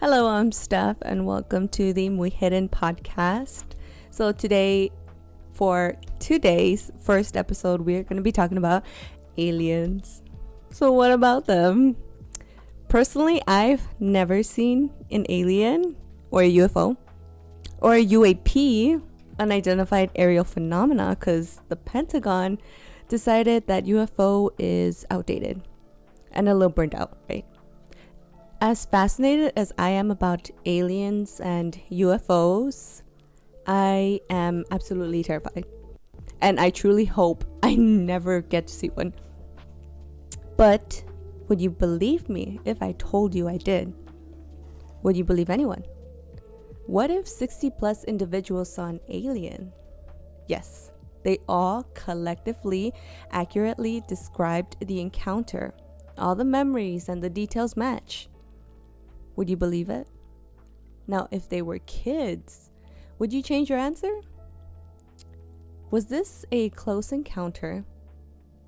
Hello, I'm Steph, and welcome to the MuyHidden podcast. So today, for today's first episode, we're going to be talking about aliens. So what about them? Personally, I've never seen an alien or a UFO or a UAP, unidentified aerial phenomena, because the Pentagon decided that UFO is outdated and a little burnt out, right? As fascinated as I am about aliens and UFOs, I am absolutely terrified. And I truly hope I never get to see one. But would you believe me if I told you I did? Would you believe anyone? What if 60 plus individuals saw an alien? Yes, they all collectively accurately described the encounter. All the memories and the details match. Would you believe it? Now, if they were kids, would you change your answer? Was this a close encounter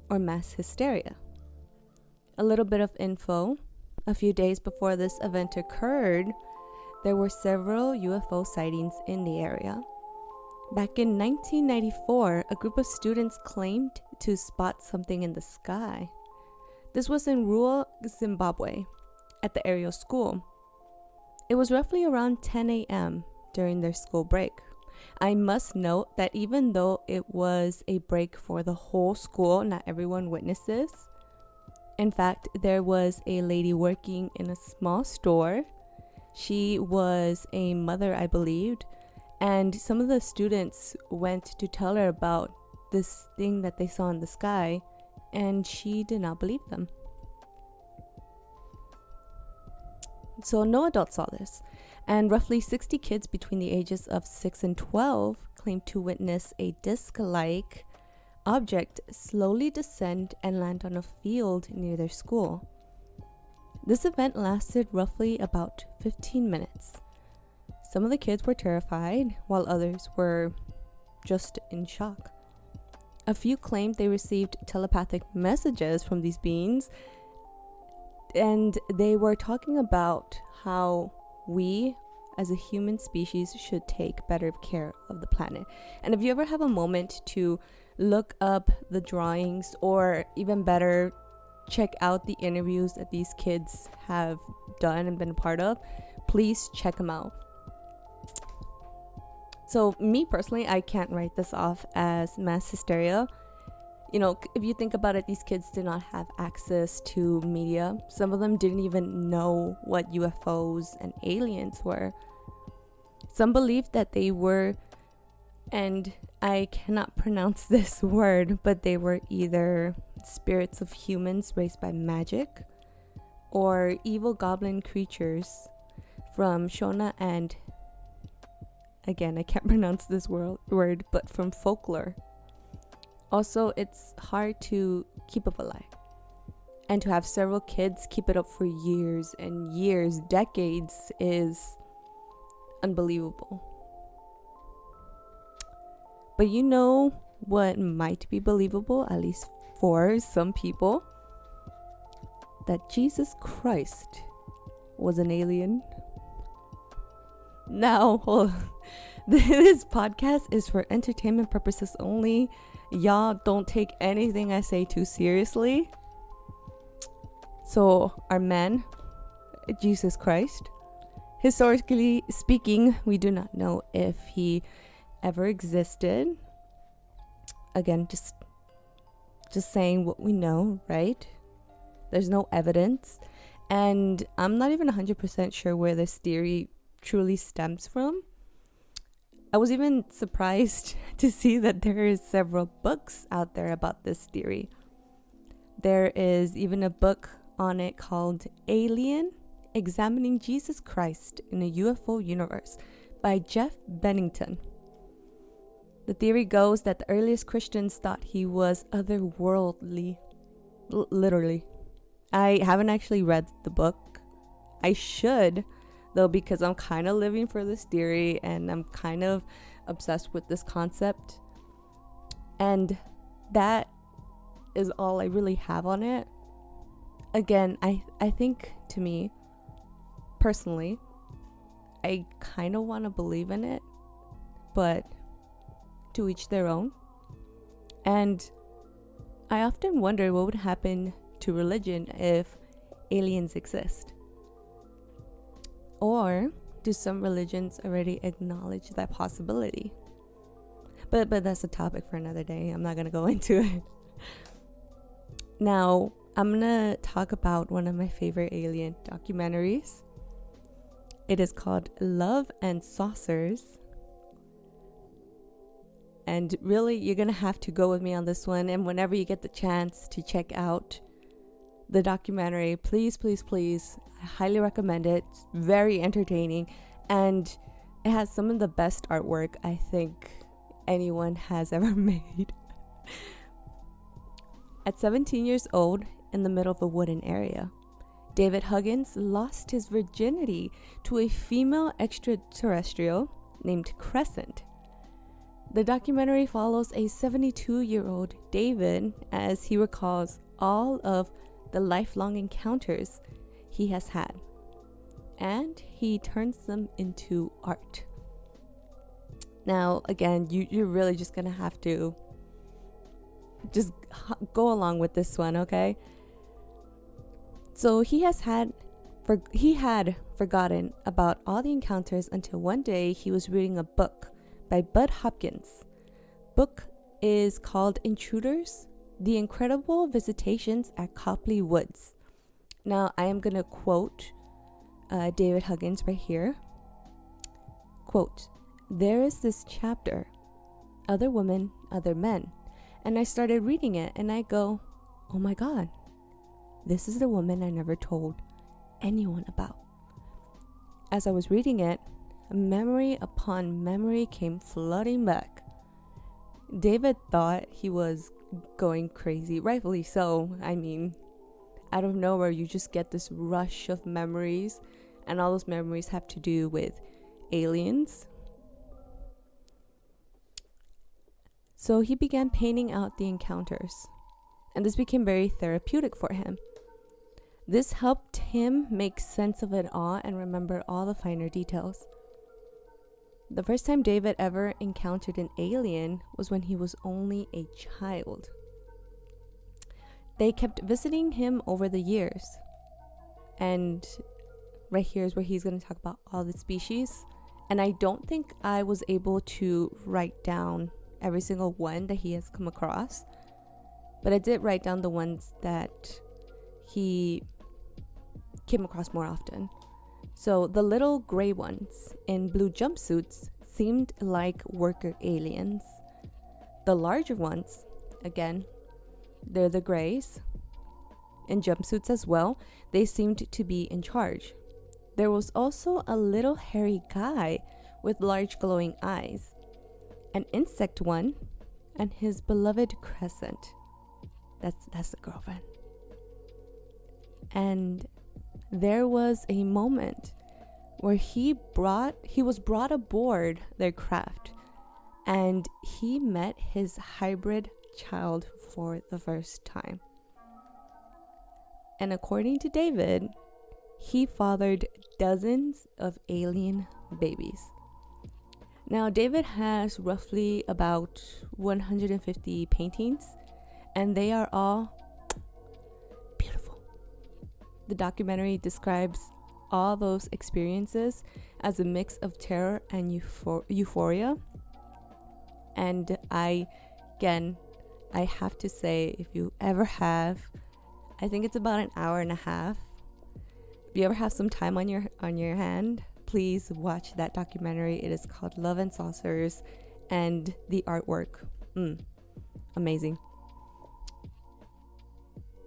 or mass hysteria? A little bit of info. A few days before this event occurred, there were several UFO sightings in the area. Back in 1994, a group of students claimed to spot something in the sky. This was in rural Zimbabwe at the area school. It was roughly around 10 a.m. during their school break. I must note that even though it was a break for the whole school, not everyone witnessed this. In fact, there was a lady working in a small store. She was a mother, I believed, and some of the students went to tell her about this thing that they saw in the sky, and she did not believe them. So no adults saw this, and roughly 60 kids between the ages of 6 and 12 claimed to witness a disc-like object slowly descend and land on a field near their school. This event lasted roughly about 15 minutes. Some of the kids were terrified, while others were just in shock. A few claimed they received telepathic messages from these beings, and they were talking about how we as a human species should take better care of the planet. And if you ever have a moment to look up the drawings, or even better, check out the interviews that these kids have done and been a part of, please check them out. So me personally, I can't write this off as mass hysteria. You know, if you think about it, these kids did not have access to media. Some of them didn't even know what UFOs and aliens were. Some believed that they were, and I cannot pronounce this word, but they were either spirits of humans raised by magic or evil goblin creatures from Shona and, again, I can't pronounce this word, but from folklore. Also, it's hard to keep up a lie. And to have several kids keep it up for years and years, decades, is unbelievable. But you know what might be believable, at least for some people? That Jesus Christ was an alien. Now, this podcast is for entertainment purposes only. Y'all don't take anything I say too seriously. So, our man, Jesus Christ, historically speaking, we do not know if he ever existed. Again, just saying what we know, right? There's no evidence. And I'm not even 100% sure where this theory truly stems from. I was even surprised to see that there is several books out there about this theory. There is even a book on it called Alien: Examining Jesus Christ in a UFO Universe by Jeff Bennington. The theory goes that the earliest Christians thought he was otherworldly. Literally. I haven't actually read the book. I should, though, because I'm kind of living for this theory and I'm kind of obsessed with this concept. And that is all I really have on it. Again, I think, to me, personally, I kind of want to believe in it, but to each their own. And I often wonder what would happen to religion if aliens exist. Or do some religions already acknowledge that possibility? But that's a topic for another day. I'm not going to go into it. Now, I'm going to talk about one of my favorite alien documentaries. It is called Love and Saucers. And really, you're going to have to go with me on this one. And whenever you get the chance to check out the documentary, please, please, please, I highly recommend it. It's very entertaining. And it has some of the best artwork I think anyone has ever made. At 17 years old, in the middle of a wooden area, David Huggins lost his virginity to a female extraterrestrial named Crescent. The documentary follows a 72-year-old David as he recalls all of the lifelong encounters he has had, and he turns them into art. Now, again, you're really just gonna have to just go along with this one, okay? So he had forgotten about all the encounters until one day he was reading a book by Bud Hopkins. Book is called Intruders: The Incredible Visitations at Copley Woods. Now, I am going to quote David Huggins right here. Quote, "There is this chapter, Other Women, Other Men." And I started reading it and I go, oh my God, this is the woman I never told anyone about. As I was reading it, memory upon memory came flooding back. David thought he was going crazy, rightfully so. I mean, out of nowhere, you just get this rush of memories, and all those memories have to do with aliens. So he began painting out the encounters, and this became very therapeutic for him. This helped him make sense of it all and remember all the finer details. The first time David ever encountered an alien was when he was only a child. They kept visiting him over the years. And right here is where he's going to talk about all the species. And I don't think I was able to write down every single one that he has come across. But I did write down the ones that he came across more often. So the little gray ones in blue jumpsuits seemed like worker aliens. The larger ones, again, they're the grays. In jumpsuits as well, they seemed to be in charge. There was also a little hairy guy with large glowing eyes, an insect one, and his beloved Crescent. That's the girlfriend. And there was a moment where he was brought aboard their craft, and he met his hybrid child for the first time. And according to David, he fathered dozens of alien babies. Now, David has roughly about 150 paintings, and they are all beautiful. The documentary describes all those experiences as a mix of terror and euphoria. And I have to say, if you ever have, I think it's about an hour and a half. If you ever have some time on your hand, please watch that documentary. It is called Love and Saucers, and the artwork, amazing.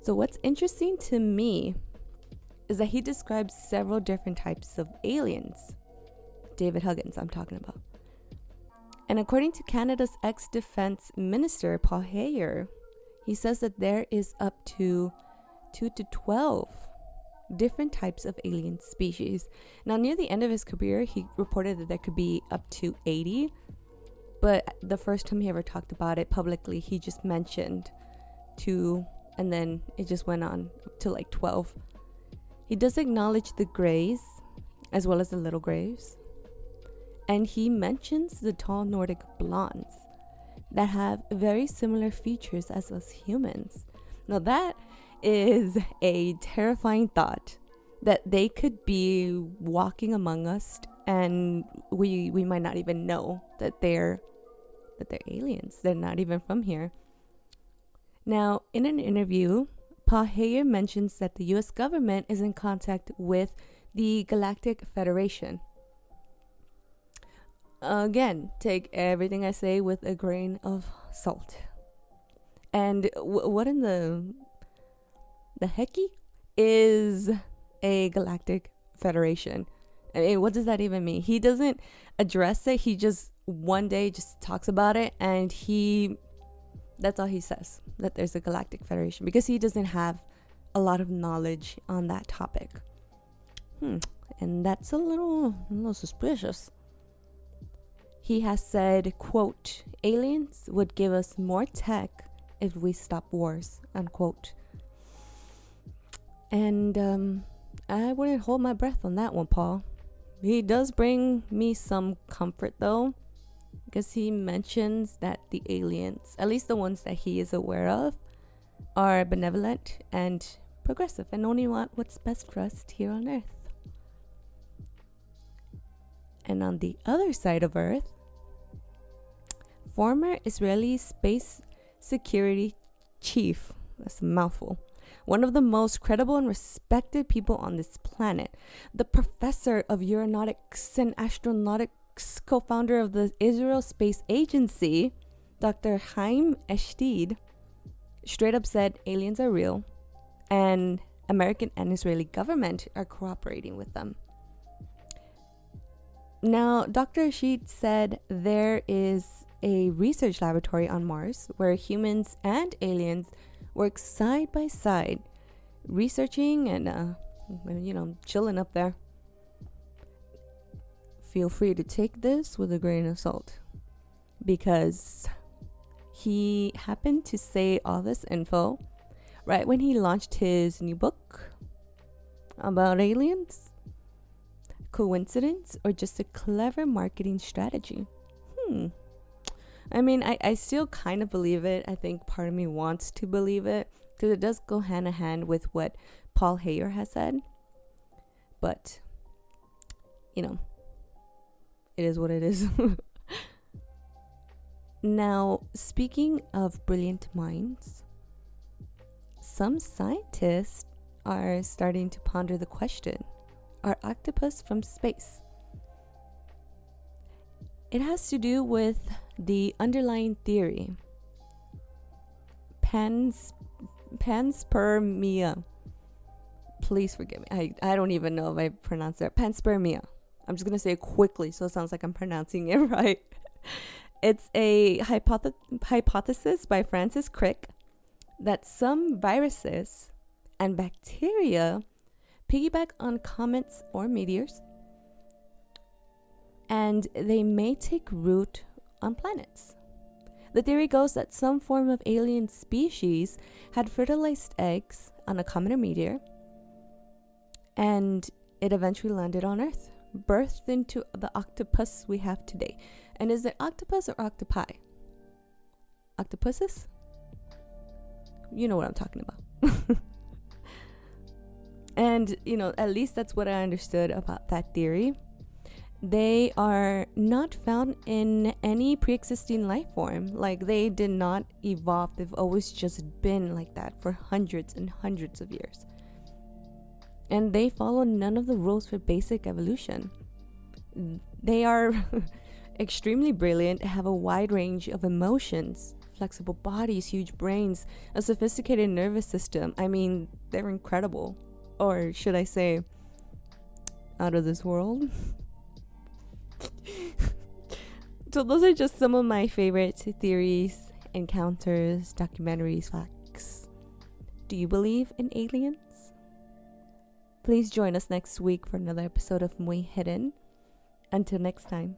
So what's interesting to me is that he describes several different types of aliens. David Huggins, I'm talking about. And according to Canada's ex-defense minister, Paul Heyer, he says that there is up to 2 to 12 different types of alien species. Now, near the end of his career, he reported that there could be up to 80. But the first time he ever talked about it publicly, he just mentioned 2, and then it just went on to like 12. He does acknowledge the grays as well as the little grays, And he mentions the tall Nordic blondes that have very similar features as us humans. Now that is a terrifying thought, that they could be walking among us and we might not even know that they're aliens. They're not even from here. Now, in an interview, Paul Heyer mentions that the US government is in contact with the Galactic Federation. Again, take everything I say with a grain of salt. And what in the hecky is a Galactic Federation? I mean, what does that even mean? He doesn't address it. He just one day just talks about it, and that's all he says, that there's a Galactic Federation, because he doesn't have a lot of knowledge on that topic. And that's a little suspicious. He has said, quote, aliens would give us more tech if we stop wars, unquote. And I wouldn't hold my breath on that one, Paul. He does bring me some comfort, though, because he mentions that the aliens, at least the ones that he is aware of, are benevolent and progressive and only want what's best for us here on Earth. And on the other side of Earth, former Israeli space security chief, that's a mouthful, one of the most credible and respected people on this planet, the professor of aeronautics and astronautics, co-founder of the Israel Space Agency, Dr. Chaim Eshteed, straight up said aliens are real and American and Israeli government are cooperating with them. Now, Dr. Eshteed said there is a research laboratory on Mars where humans and aliens work side by side, researching and chilling up there. Feel free to take this with a grain of salt, because he happened to say all this info right when he launched his new book about aliens. Coincidence or just a clever marketing strategy? I mean, I still kind of believe it. I think part of me wants to believe it, because it does go hand in hand with what Paul Heyer has said. But, it is what it is. Now, speaking of brilliant minds, some scientists are starting to ponder the question, are octopus from space? It has to do with the underlying theory, panspermia. Please forgive me. I don't even know if I pronounced it. Panspermia. I'm just going to say it quickly so it sounds like I'm pronouncing it right. It's a hypothesis by Francis Crick that some viruses and bacteria piggyback on comets or meteors, and they may take root on planets. The theory goes that some form of alien species had fertilized eggs on a comet or meteor, and it eventually landed on Earth, birthed into the octopus we have today. And is it octopus or octopi? Octopuses? You know what I'm talking about. And, at least that's what I understood about that theory. They are not found in any pre-existing life form. Like, they did not evolve. They've always just been like that for hundreds and hundreds of years. And they follow none of the rules for basic evolution. They are extremely brilliant, have a wide range of emotions, flexible bodies, huge brains, a sophisticated nervous system. I mean, they're incredible. Or should I say, out of this world? So those are just some of my favorite theories, encounters, documentaries, facts. Do you believe in aliens? Please join us next week for another episode of MuyHidden. Until next time.